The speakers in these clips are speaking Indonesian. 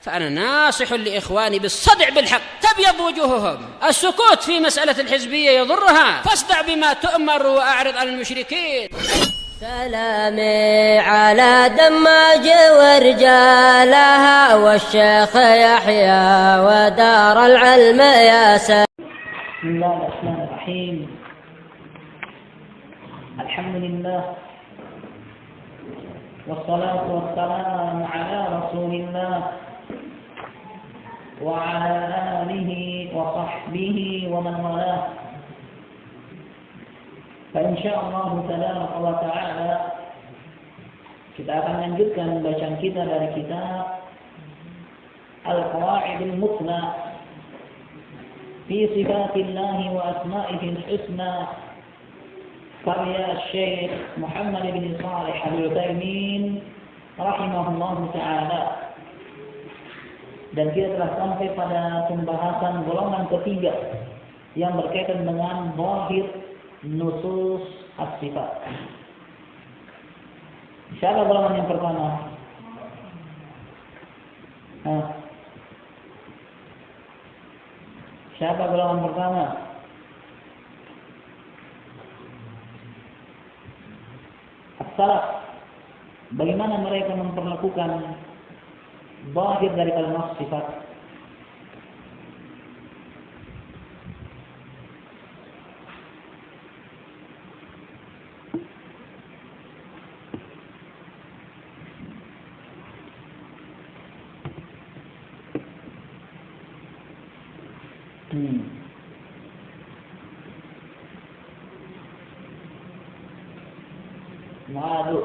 فأنا ناصح لإخواني بالصدع بالحق تبيض وجوههم. السكوت في مسألة الحزبية يضرها، فاصدع بما تؤمر وأعرض عن المشركين. سلامي على دماج ورجالها والشيخ يحيى ودار العلم يا سلام. بسم الله الرحمن الرحيم. الحمد لله والصلاة والسلام على رسول الله وعلى آله وصحبه ومن والاه. Insyaallah tabaraka wa ta'ala kita akan lanjutkan bacaan kita dari kitab Al-Qawaidul Muthla fi Sifatillah wa Asma'ihil Husna karya Syekh Muhammad bin Shalih Al-Utsaimin rahimahullahu ta'ala. Dan kita telah sampai pada pembahasan golongan ketiga yang berkaitan dengan zahir nusus as-sifat. Siapa golongan yang pertama? Siapa golongan pertama? As-salaf. Bagaimana mereka memperlakukan zahir dari kalimat sifat? Malu.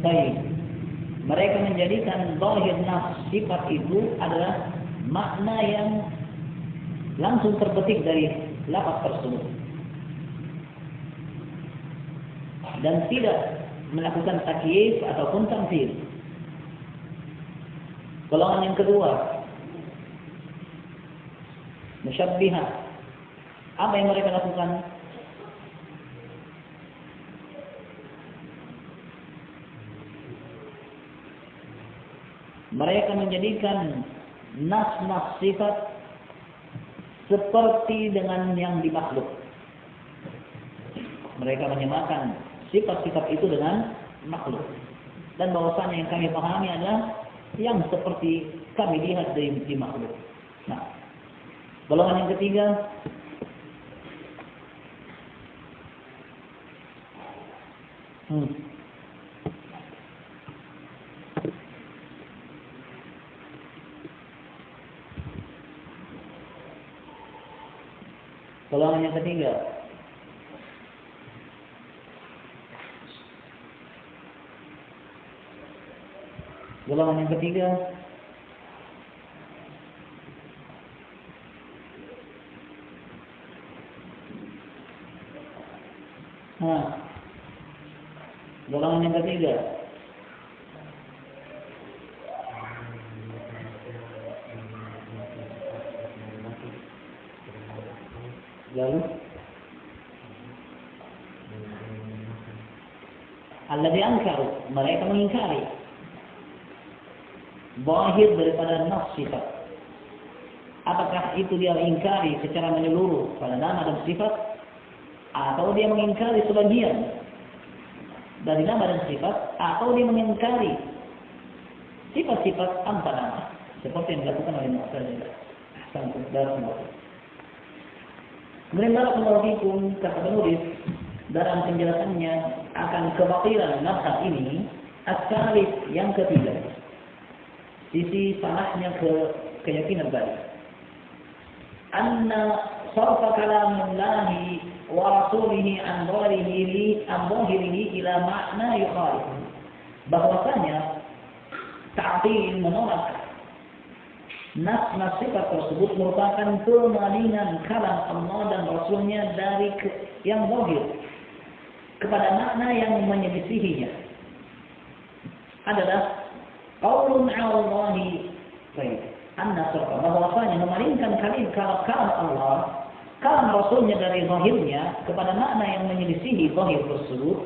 Baik. Mereka menjadikan zahir nafs sifat itu adalah makna yang langsung terpetik dari lafaz tersebut dan tidak melakukan takyif ataupun tamthil. Golongan yang kedua, musyabbihah. Apa yang mereka lakukan? Mereka menjadikan nas-nas sifat seperti dengan yang dimakhluk. Mereka menyamakan sifat-sifat itu dengan makhluk. Dan bahwasanya yang kami pahami adalah yang seperti kami lihat di makhluk. Nah, golongan yang ketiga, golongan yang ketiga, golongan yang ketiga, golongan yang ketiga, lalu alladzi ankaru, mereka mengingkari zahir daripada nafs sifat. Apakah itu dia mengingkari secara menyeluruh pada nama dan sifat, atau dia mengingkari sebagian dari nama dan sifat, atau dia mengingkari sifat-sifat tanpa nama seperti yang dilakukan oleh Mu'tazilah. Kemudian barakallahu fikum, kata penulis dalam penjelasannya akan kebatilan mazhab ini, as-salif yang ketiga, sisi salahnya keyakinan tadi. Anna sarfa kalamillahi wa rasulihi an dhahirihi ila makna yukhalif. Bahwasanya ta'til menolak nas sifat tersebut merupakan pemalingan kalam Allah dan Rasulnya dari yang zahir, kepada makna yang menyelisihinya adalah qaulun 'ala Allahi an-nasr, bahwasanya memalingkan kalam Allah, kalam Rasulnya dari zahirnya kepada makna yang menyelisihi zahir tersebut.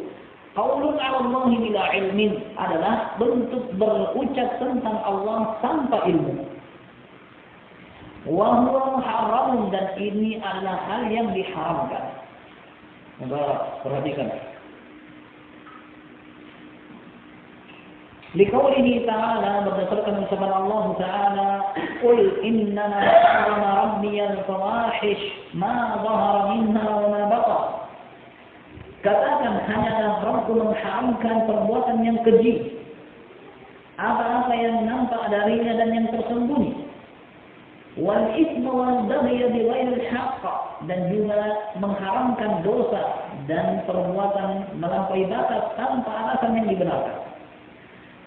Qaulun 'ala Allahi bila ilmin adalah bentuk berucap tentang Allah tanpa ilmu. Wa huwa haramun, dan ini adalah hal yang diharamkan. Mubarak, perhatikan. Liqaulihi ta'ala, berdasarkan ucapan Allah Ta'ala, qul innama harrama rabbiyal fawahish ma dhahara minha wa ma batan. Katakan, hanyalah Rabbku mengharamkan perbuatan yang keji, apa-apa yang nampak darinya dan yang tersembunyi. Wal itsma wal baghy bighairil haqq, dan juga mengharamkan dosa dan perbuatan melampaui batas tanpa alasan yang dibenarkan.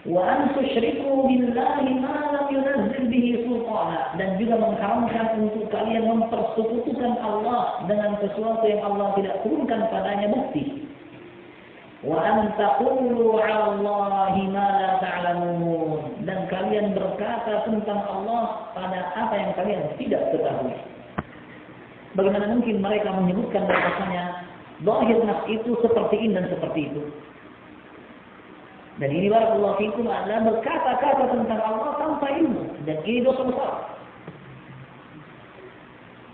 Wa an tusyriku billahi ma lam yunzil bihi sultana, dan juga mengharamkan untuk kalian mempersekutukan Allah dengan sesuatu yang Allah tidak turunkan padanya bukti. Wa an taqulu 'ala Allahi ma la ta'lamun, dan kalian berkata tentang Allah pada apa yang kalian tidak ketahui. Bagaimana mungkin mereka menyebutkan bahwasanya zahir nas itu seperti ini dan seperti itu? Dan ini barakallahu fikum adalah berkata-kata tentang Allah tanpa ilmu, dan ini dosa besar.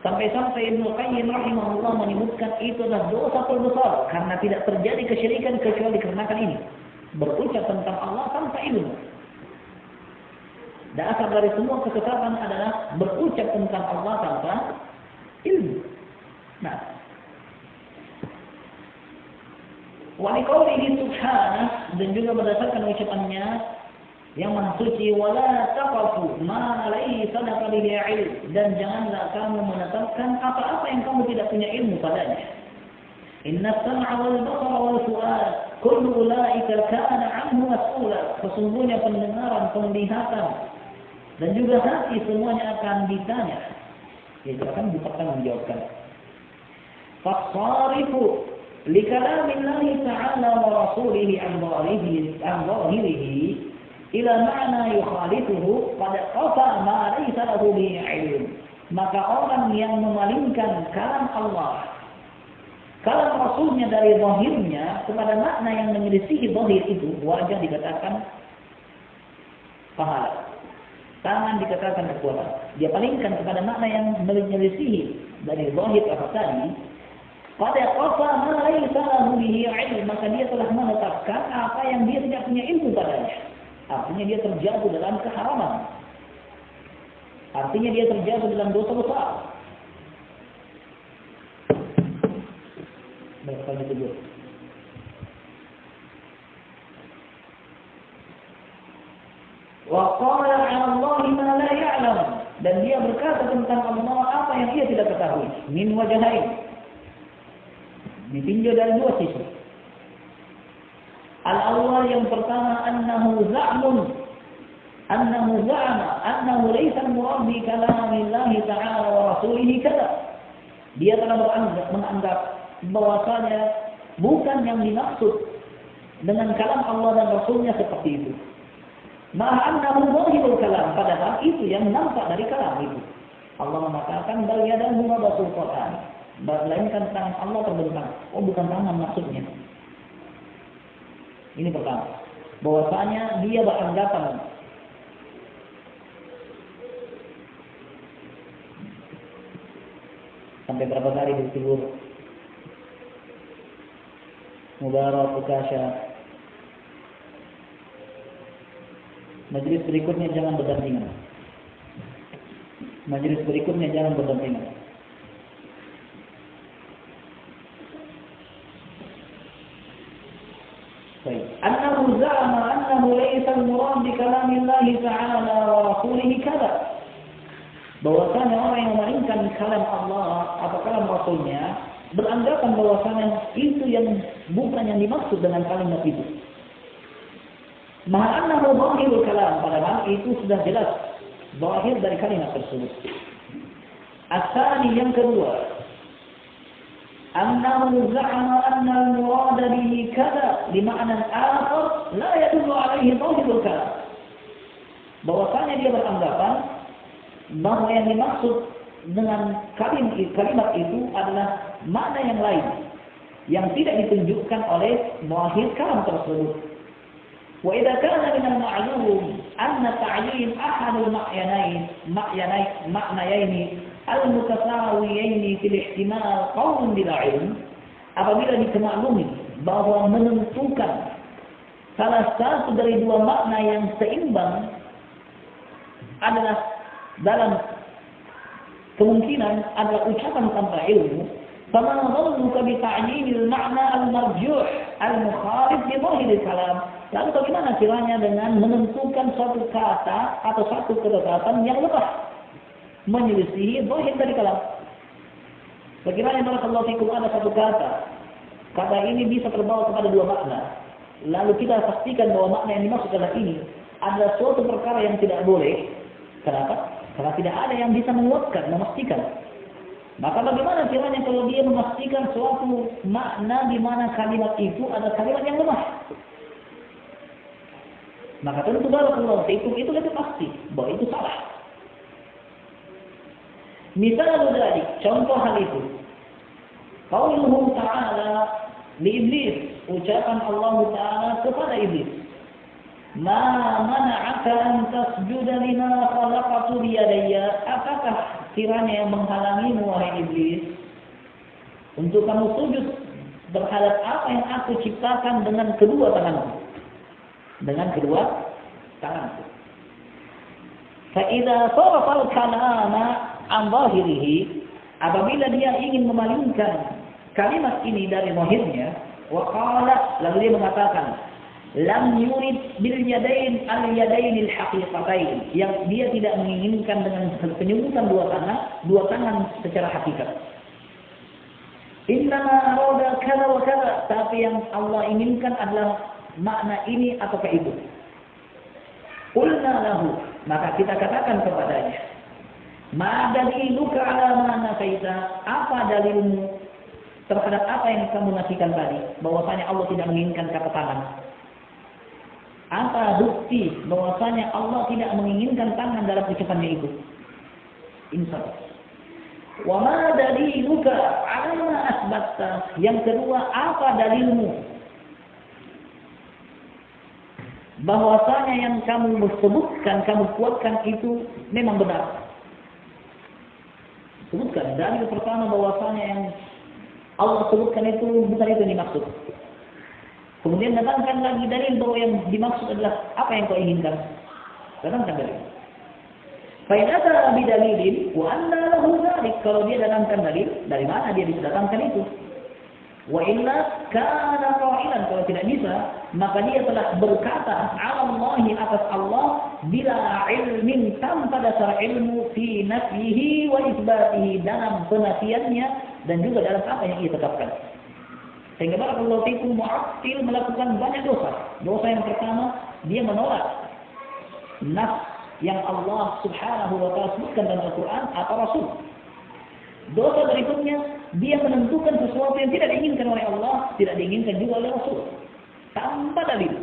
Sampai-sampai Ibnu Qayyim rahimahullah menyebutkan itu adalah dosa terbesar karena tidak terjadi kesyirikan kecuali karena ini, berucap tentang Allah tanpa ilmu. Dasar dari semua kesesatan adalah berucap tentang Allah tanpa ilmu. Nah, wa liqaulihi subhanahu, dan juga berdasarkan ucapannya yang maha suci, wala taqfu ma laysa laka bihi ilm, dan janganlah kamu menetapkan apa-apa yang kamu tidak punya ilmu padanya. Inna as-sam'a wal basara wal fu'ad kullu ulaika kana 'anhu mas'ula, sesungguhnya pendengaran, penglihatan dan juga hati semuanya akan ditanya, yaitu akan dipertanggungjawabkan. Fasarifu li kalamillahi ta'ala wa rasulihi an dhahirihi ila ma'na yukhalifuhu qad qafa ma laysa lahu bihi ilm. Maka orang yang memalingkan kalam Allah, kalam Rasulnya dari zahirnya kepada makna yang menyelisihi zahir itu, wajah dikatakan pahala, tangan dikatakan kekuatan. Dia palingkan kepada makna yang menyelisihi dari zahir apa tadi, qad qafa ma laysa lahu bihi ilm, maka dia telah menetapkan apa yang dia tidak punya ilmu padanya. Artinya dia terjatuh dalam keharaman. Artinya dia terjatuh dalam dosa besar. Berapa ditegur? Wa qala 'ala Allahi ma la ya'lam, dan dia berkata tentang Allah apa yang dia tidak ketahui. Min wajhain, ditinjau dari dua sisi. Al-awwal, yang pertama, annahu za'ama annahu laysa al-murad bi kalamillahi ta'ala wa rasulihi kadza. Dia telah menganggap bahwasanya bukan yang dimaksud dengan kalam Allah dan Rasulnya seperti itu. Ma'a annahu zahirul kalam, padahal itu yang nampak dari kalam itu. Allah mengatakan bal yadahu mabsuutatan, melainkan tangan Allah terbentang. Oh, bukan tangan maksudnya. Ini pertama, bahwasanya dia beranggapan sampai berapa kali ditegur Mubarak Ukasha. Majelis berikutnya jangan berdampingan. Majelis berikutnya jangan berdampingan. Annahu za'ama annahu laysa al-murad bi kalamillahi ta'ala wa rasulihi kadza. Bahwasanya orang yang memalingkan kalam Allah atau kalam Rasulnya beranggapan bahwasanya itu yang bukan yang dimaksud dengan kalimat itu. Ma'a annahu zahirul kalam, padahal itu sudah jelas zahir dari kalimat tersebut. As-tsani, yang kedua, annahu za'ama anna al-murad bihi kada lima'nan akhar la yadullu alaihi dhahirul kalam. Bahwasanya dia beranggapan bahwa yang dimaksud dengan kalimat itu adalah makna yang lain yang tidak ditunjukkan oleh zahir kalam tersebut. Wa idza kana min al-ma'lum anna ta'yin ahad al-ma'nayayn al-mutasawiyayn fil ihtimal qawl bil ilm, apabila dikemaklumi bahwa menentukan salah satu dari dua makna yang seimbang adalah dalam kemungkinan adalah ucapan tanpa ilmu, fama dhannuka bi ta'yinil ma'na al-marjuh al-mukhalif li dhahiril kalam. Lalu bagaimana kiranya dengan menentukan suatu kata atau satu ketetapan yang lepas menyelisihi dhahir dari kalam? Bagaimana barakallahu fikum ada satu kata ini bisa terbawa kepada dua makna, lalu kita pastikan bahwa makna yang dimaksud adalah ini adalah suatu perkara yang tidak boleh. Kenapa? Karena tidak ada yang bisa menguatkan, memastikan. Maka bagaimana kiranya kalau dia memastikan suatu makna di mana kalimat itu adalah kalimat yang lemah? Maka tentu barakallahu fikum itu lebih pasti bahwa itu salah. Misalnya dari contoh hal itu, qauluhu ta'ala li iblis, ucapan Allah Ta'ala kepada iblis, ma mana'aka an tasjuda lima khalaqtu biyadayya, apakah kiranya yang menghalangimu wahai iblis untuk kamu sujud terhadap apa yang aku ciptakan dengan kedua tanganku, fa idza sarafa al-kalama an zahirihi, apabila dia ingin memalingkan kalimat ini dari zahirnya, wa qala, lalu dia mengatakan lam yurid bil yadain al yadain al haqiqatain, yang dia tidak menginginkan dengan penyebutan dua tangan secara hakikat. Innama arada kada wa kada, tapi yang Allah inginkan adalah makna ini atau itu. Qulna lahu, maka kita katakan kepadanya, ma daliluka ala ma nafaita, apa dalilmu terhadap apa yang kamu nafikan tadi, bahwasanya Allah tidak menginginkan kata tangan? Apa bukti bahwasanya Allah tidak menginginkan tangan dalam ucapannya itu? Insya Allah. Wa ma daliluka ala ma asbatta, yang kedua, apa dalilmu bahwasanya yang kamu sebutkan, kamu kuatkan itu memang benar? Sebutkan dalil pertama bahwasanya yang Allah sebutkan itu bukan itu yang dimaksud. Kemudian datangkan lagi dalil bahwa yang dimaksud adalah apa yang kau inginkan. Datangkan dalil. Fa in ata bi dalilin wa anna lahu dzalik, kalau dia datangkan dalil, dari mana dia bisa datangkan itu? Wa illa kana qailan, kalau tidak bisa, maka dia telah berkata ala Allah, atas Allah, bila ilmin, tanpa dasar ilmu, fi nafyihi wa isbatihi, dalam penafiannya dan juga dalam apa yang ia tetapkan. Sehingga barakallahu fikum mu'attil melakukan banyak dosa. Dosa yang pertama, dia menolak nas yang Allah Subhanahu wa ta'ala sebutkan dalam Al-Quran atau Rasul. Dosa berikutnya, dia menentukan sesuatu yang tidak diinginkan oleh Allah, tidak diinginkan juga oleh Rasul, tanpa dalil.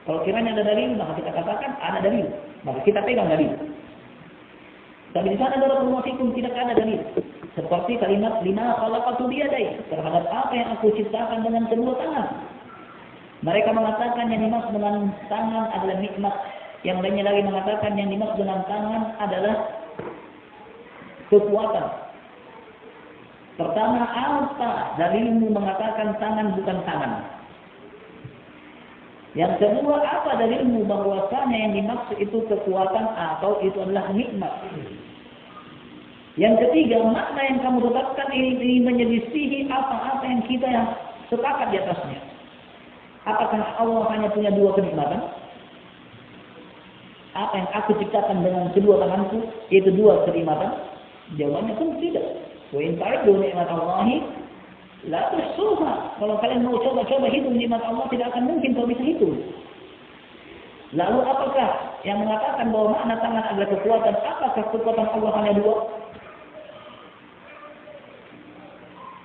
Kalau kiranya ada dalil, maka kita katakan ada dalil, maka kita pegang dalil. Tapi di sana barakallahu fikum tidak ada dalil. Seperti kalimat lima khalaqtu biyadai, terhadap apa yang aku ciptakan dengan kedua tangan. Mereka mengatakan yang dimaksud dengan tangan adalah nikmat. Yang lainnya lagi mengatakan yang dimaksud dengan tangan adalah kekuatan. Pertama, apa dalilmu mengatakan tangan bukan tangan? Yang kedua, apa dalilmu bahwasanya yang dimaksud itu kekuatan atau itu adalah nikmat? Yang ketiga, makna yang kamu tetapkan ini menyelisihi apa-apa yang kita yang sepakat di atasnya. Apakah Allah hanya punya dua kenikmatan? Apa yang aku ciptakan dengan kedua tanganku, yaitu dua kenikmatan? Jawabannya pun tidak. Wa in ta'uddu ni'matallahi la tuhsuha. Kalau kalian mau coba-coba hitung nikmat Allah, tidak akan mungkin kau bisa hitung. Lalu apakah yang mengatakan bahwa makna tangan adalah kekuatan? Apakah kekuatan Allah hanya dua?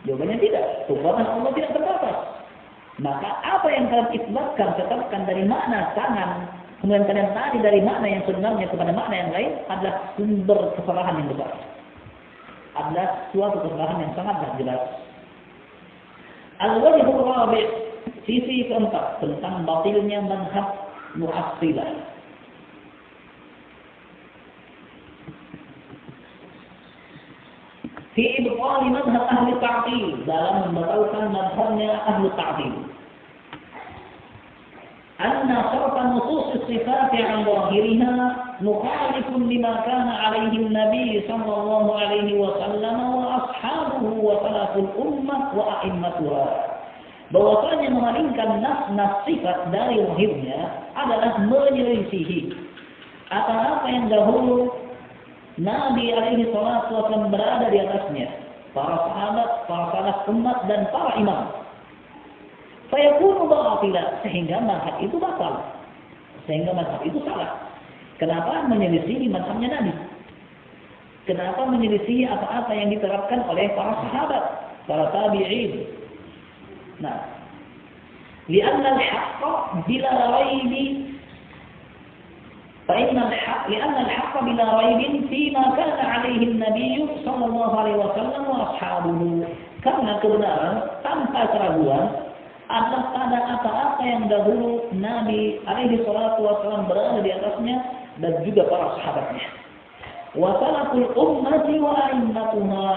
Jawabannya tidak. Kekuatan Allah tidak terbatas. Maka apa yang kalian isbatkan, tetapkan dari makna tangan, kemudian kalian tarik dari makna yang sebenarnya kepada makna yang lain adalah sumber kesalahan yang besar. Adalah suatu kesalahan yang sangat jelas. Al-wajhul rabi', sisi keempat tentang batilnya mazhab Mu'attilah. Fi ibtal mazhab ahli ta'til, dalam membatalkan mazhabnya ahli ta'til. Anna sarfa nusus as-sifat 'an zahiriha mukhalifun lima kana 'alaihi an-nabi sallallahu alaihi wasallam wa ashabuhu wa salaful ummah wa a'immatuha. Bahwasanya memalingkan nas sifat dari zahirnya adalah menyelisihi apa-apa yang dahulu Nabi alaihi salatu wasallam berada di atasnya, para sahabat, para salaf umat dan para imam. Fayakunu batila, sehingga mazhab itu batal. Sehingga mazhab itu salah. Kenapa menyelisihi mazhabnya Nabi? Kenapa menyelisihi apa-apa yang diterapkan oleh para sahabat, para tabi'in? Nah, li'anna al-haqqa bila raibi لأن الحق بلا ريب فيما كان عليه النبي صلى الله عليه وسلم وأصحابه. Karena kebenaran tanpa keraguan adalah pada apa-apa yang dahulu Nabi alaihi salatu wasallam berada di atasnya dan juga para sahabatnya. Wa salaful ummati wa a'immatuha,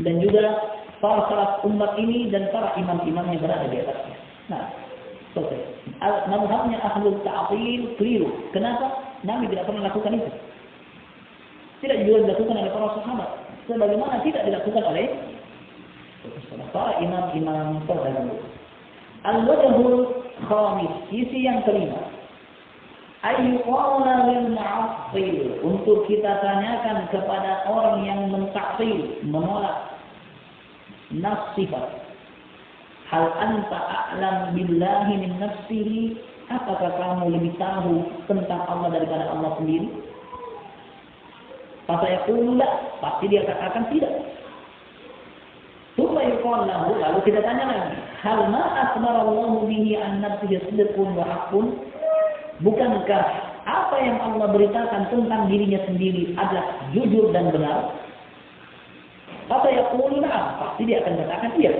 dan juga para salaf umat ini dan para imam-imam yang berada di atasnya. Nah, selesai. Mazhabnya ahlul ta'til keliru. Kenapa? Nabi tidak pernah lakukan itu. Tidak juga dilakukan oleh para sahabat. Sebagaimana tidak dilakukan oleh para imam-imam terdahulu. Al-wajhul khamis, sisi yang kelima. Ayyuqala lil mu'attil, untuk kita tanyakan kepada orang yang mentaktil, menolak nas sifat. Hal anta a'lam billahi min nafsihi, apakah kamu lebih tahu tentang Allah daripada Allah sendiri? Fasayaqulu la, pasti dia katakan tidak. Tsumma yuqal lahu, lalu kita tanya lagi, hal ma akhbara Allah bihi an nafsihi sidqun wa haqqun? Bukankah apa yang Allah beritakan tentang dirinya sendiri adalah jujur dan benar? Fasayaqulu la, pasti dia akan katakan iya.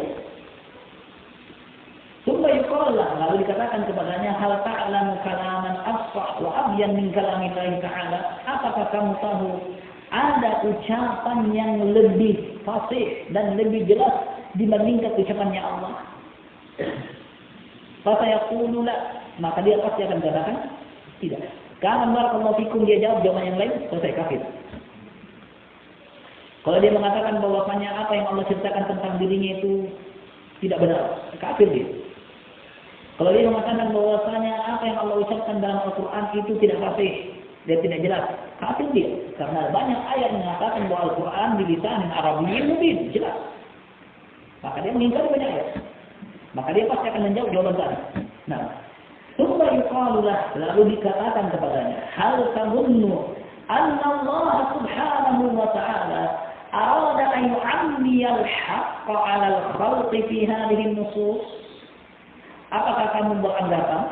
Tsumma yuqal lahu, lalu dikatakan kepadanya, hal ta'lamu kalaman afsah wa abyan min kalamillahi ta'ala? Apakah kamu tahu ada ucapan yang lebih fasih dan lebih jelas dibandingkan ucapannya Allah? Fasayaqulu la, maka dia pasti akan katakan tidak. Karena barakallahu fikum, dia jawab jawaban yang lain, selesai kafir. Kalau dia mengatakan bahwasanya apa yang Allah ceritakan tentang dirinya itu tidak benar, kafir dia. Kalau dia mengatakan bahwasanya apa yang Allah ucapkan dalam Al-Quran itu tidak fasih dan tidak jelas, kafir dia. Karena banyak ayat yang mengatakan bahwa Al-Quran di lisan Arabiyyin mubin, jelas. Maka dia mengingkari banyak ayat. Maka dia pasti akan menjawab jawaban tadi. Nah, tsumma yuqalu lahu, lalu dikatakan kepadanya, hal tadunnu anna Allah subhanahu wa ta'ala arada an yu'ammiya al-haqqa 'ala al-khalqi fi hadhihi an-nusus? Apakah kamu beranggapan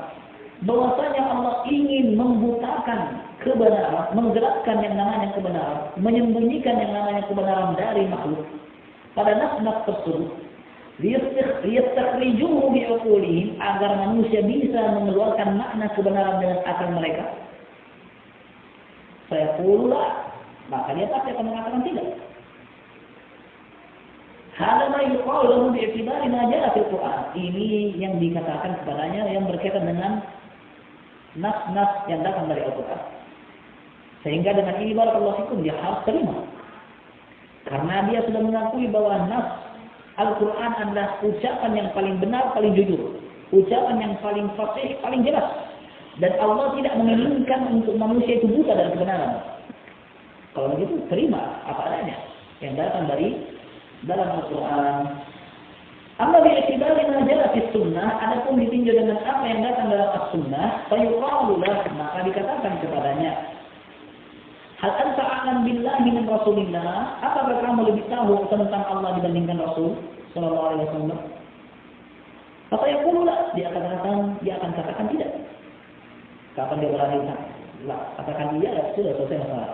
bahwasanya Allah ingin membutakan kebenaran, menggerakkan yang namanya kebenaran, menyembunyikan yang namanya kebenaran dari makhluk pada nas-nas tersebut, liyastakhrijuhu bi'uqulihim, agar manusia bisa mengeluarkan makna kebenaran dengan akal mereka? Saya pula, maka dia pasti akan mengatakan tidak. Hal ma yuqalu lahu bi'tibari ma jaa fil Qur'an. Ini yang dikatakan kepadanya yang berkaitan dengan nas-nas yang datang dari Al-Qur'an. Sehingga dengan ini barakallahu fikum dia harus terima. Karena dia sudah mengakui bahwa nas Al-Qur'an adalah ucapan yang paling benar, paling jujur, ucapan yang paling fasih, paling jelas. Dan Allah tidak menginginkan untuk manusia itu buta dari kebenaran. Kalau begitu terima apa adanya yang datang dari dalam Al-Quran. Amma bi'tibari ma jaa fi sunnah, adapun ditinjau dengan apa yang datang dalam as-sunnah, fayuqalu lahu, maka dikatakan kepadanya, hal anta a'lam billahi min rasulillah? Apakah kamu lebih tahu tentang Allah dibandingkan Rasul sallallahu alaihi wasallam? Apa yaqulu dia akan katakan tidak. Kapan dia berani katakan iya, ya sudah selesai masalah.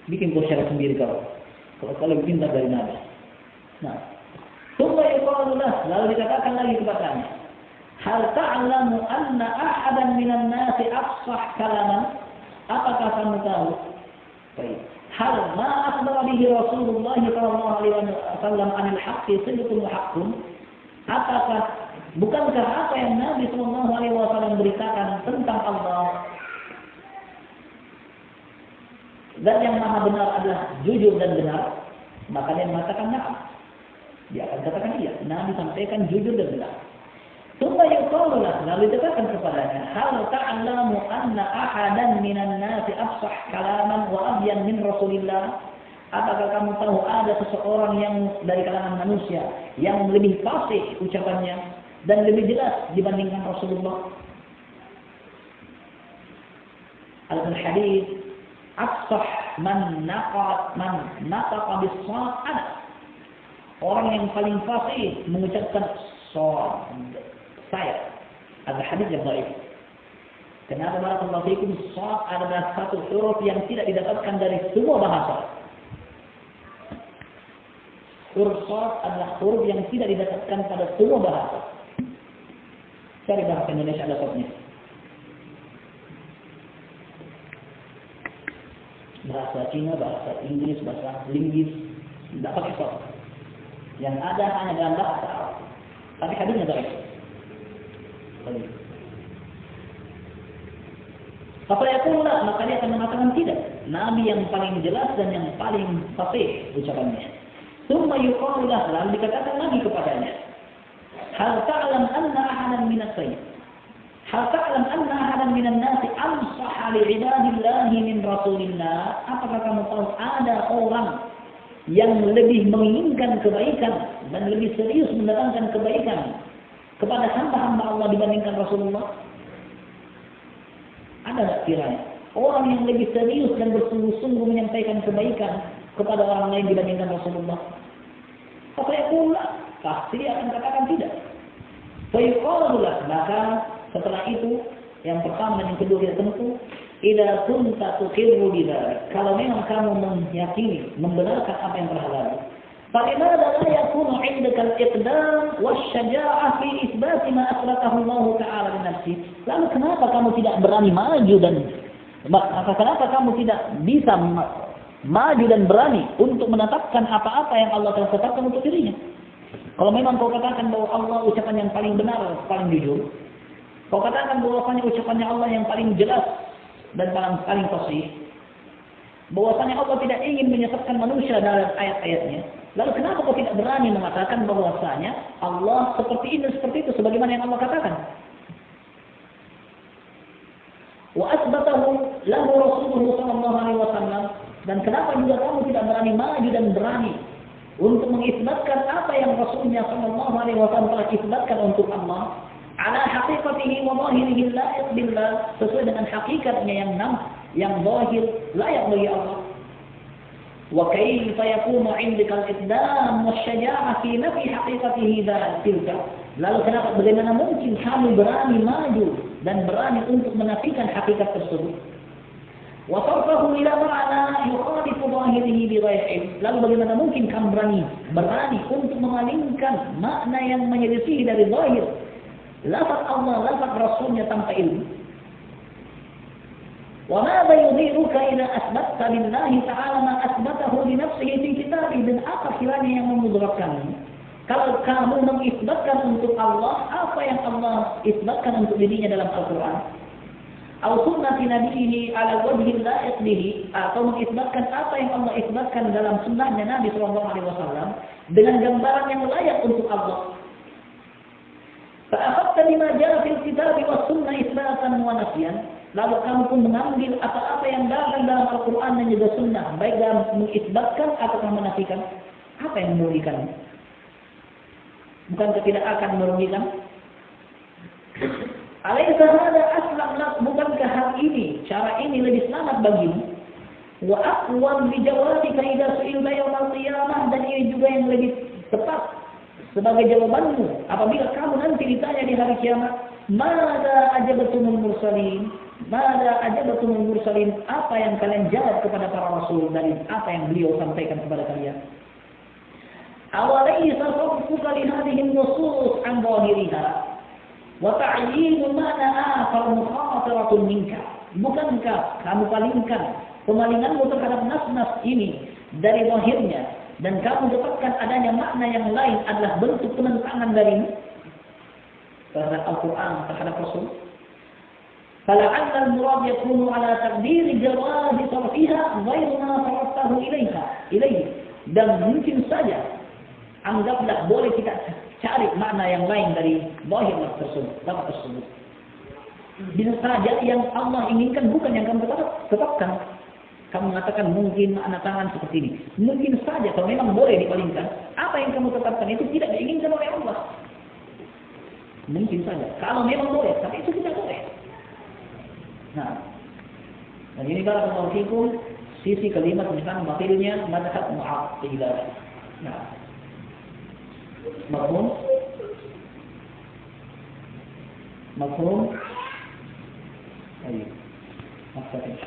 Bikin kau syarat sendiri kau. Kalau bikin dari Nabi. Nah, thumma yuqalu lahu, lalu dikatakan lagi kepadanya, hal ta'lamu anna ahadan minan nasi afsah kalaman? Apakah kamu tahu? Baik. Hal ma akhbara bihi Rasulullah sallallahu alaihi wasallam anil haqqi sidqun wa haqqun? Bukankah apa yang Nabi sallallahu alaihi wasallam beritakan tentang Allah dan yang maha benar adalah jujur dan benar? Maka dia mengatakan na'am. Dia akan katakan iya. Nabi sampaikan jujur dan benar. Thumma yuqalu lahu, lalu dikatakan kepadanya, hal ta'lamu anna ahadan minan nasi afsah kalaman wa abyan min Rasulillah? Apakah kamu tahu ada seseorang yang dari kalangan manusia yang lebih fasih ucapannya dan lebih jelas dibandingkan Rasulullah? Al-hadis afsah man nataqa bis-shad. Orang yang paling fasih mengucapkan shad. Saya. Ada hadis yang dhaif. Kenapa barakallahu fiikum? Shad adalah satu huruf yang tidak didapatkan dari semua bahasa. Huruf shad adalah huruf yang tidak didapatkan pada semua bahasa. Cari bahasa Indonesia ada shadnya. Bahasa Cina, bahasa Inggris, bahasa Linggis, tidak pakai shad. Yang ada hanya dalam bahasa Arab. Tapi hadisnya dhaif. Apa yakullah, maka dia akan mengatakan tidak. Nabi yang paling jelas dan yang paling fasih ucapannya. Thumma yuqalu lahu, lalu dikatakan lagi kepadanya, hal ta'lam anna ahadan minas sayyid, hal ta'lam anna ahadan minan nasi ansaha li ibadillahi min Rasulillah? Apakah kamu tahu ada orang yang lebih menginginkan kebaikan dan lebih serius mendatangkan kebaikan kepada hamba-hamba Allah dibandingkan Rasulullah? Ada tak kiranya orang yang lebih serius dan bersungguh-sungguh menyampaikan kebaikan kepada orang lain dibandingkan Rasulullah? Apa yang pula? Pasti dia akan katakan tidak. Fayuqalulah, maka setelah itu yang pertama dan yang kedua kita tempuh, idza kunta tuqirru bidzalik, kalau memang kamu meyakini, membenarkan apa yang telah lalu, فلماذا لا يكون عندك الإقدام والشجاعة في إثبات ما أثبته الله تعالى لنفسه? Lalu kenapa kamu tidak berani maju dan kenapa kamu tidak bisa maju dan berani untuk menetapkan apa-apa yang Allah telah tetapkan untuk dirinya? Kalau memang kau katakan bahwa Allah ucapan yang paling benar, paling jujur, kau katakan bahwasanya ucapannya Allah yang paling jelas dan paling fasih, bahwasanya Allah tidak ingin menyesatkan manusia dalam ayat-ayatnya, lalu kenapa kau tidak berani mengatakan bahwasanya Allah seperti ini, seperti itu, sebagaimana yang Allah katakan? Wa asbatahu lahu Rasulullah sallallahu alaihi wasallam, dan kenapa juga kamu tidak berani maju dan berani untuk mengisbatkan apa yang Rasulnya sallallahu alaihi wasallam telah isbatkan untuk Allah, ala haqiqatihi wa zahirihi la'iq billah, sesuai dengan hakikatnya yang zahir layak bagi Allah. Wa kaifa yakunu 'indaka al-iqdam wasyaja'ah fi nafi haqiqatihi tilka? Lalu kenapa, bagaimana mungkin kamu berani maju dan berani untuk menafikan hakikat tersebut? Wa sarfahu ila ma'na yukhalifu zahirihi bi ghairi. Lalu bagaimana mungkin kamu berani untuk memalingkan makna yang menyelisih dari zahir lafaz Allah, lafaz Rasulnya tanpa ilmu? وَمَاذَا يُظِهِرُكَ إِذَا أَثْبَتَّ لِلَّهِ تَعَالَى مَا أَثْبَتَهُ لِنَفْسِهِ فِي كِتَابِهِ? Dan apa kiranya yang memudaratkanmu kalau kamu mengisbatkan untuk Allah apa yang Allah isbatkan untuk dirinya dalam Al-Quran, atau sunnati nabihi ala wajhi la'iq bihi, atau mengisbatkan apa yang Allah isbatkan dalam sunnahnya Nabi SAW dengan gambaran yang layak untuk Allah. فَأَخَذْتَ بِمَا جَاءَ فِي الْكِتَابِ وَالسُّنَّةِ إِثْبَاتًا وَنَفْيًا. Lalu kamu pun mengambil apa-apa yang datang dalam Al-Quran dan juga Sunnah, baik dalam mengisbatkan ataupun menafikan. Apa yang merugikan? Bukankah tidak akan merugikan? Alaysa hadha aslam lak? Bukankah hal ini, cara ini lebih selamat bagimu? Wa aqwam li jawabika idza su'ilta yawm al-qiyamah, dan ini juga yang lebih tepat sebagai jawabanmu apabila kamu nanti ditanya di hari kiamat, mada ajabatumul mursalin, mada ajabatumul mursalin, apa yang kalian jawab kepada para rasul dari apa yang beliau sampaikan kepada kalian. Awalaysa sabbuka li hadhihi an-nusus an dhahiriha wa ta'yin ma'na akhar mukhataratun minka. Bukankah kamu palingkan pemalinganmu terhadap nas-nas ini dari zahirnya dan kamu dapatkan adanya makna yang lain adalah bentuk penentangan darimu terhadap Al-Quran, terhadap Rasul. فَلَعَلَّ الْمُرَادْ يَكُونُ عَلَى تَقْدِيرِ جَوَازِ صَرْفِهَا غَيْرُ مَا صَرَفْتَهُ إِلَيْهِ. Dan mungkin saja anggaplah boleh kita cari makna yang lain dari zahir tersebut. Bisa saja yang Allah inginkan bukan yang kamu tetapkan. Kamu mengatakan mungkin makna tangan seperti ini. Mungkin saja kalau memang boleh dipalingkan, apa yang kamu tetapkan itu tidak diinginkan oleh Allah. Mungkin saja. Kalau memang boleh, tapi itu tidak boleh. Nah, dan ini barakallahu fikum sisi kalimat tentang batilnya mazhab Mu'attilah. Nah, mafhum. Ayo. Maksudnya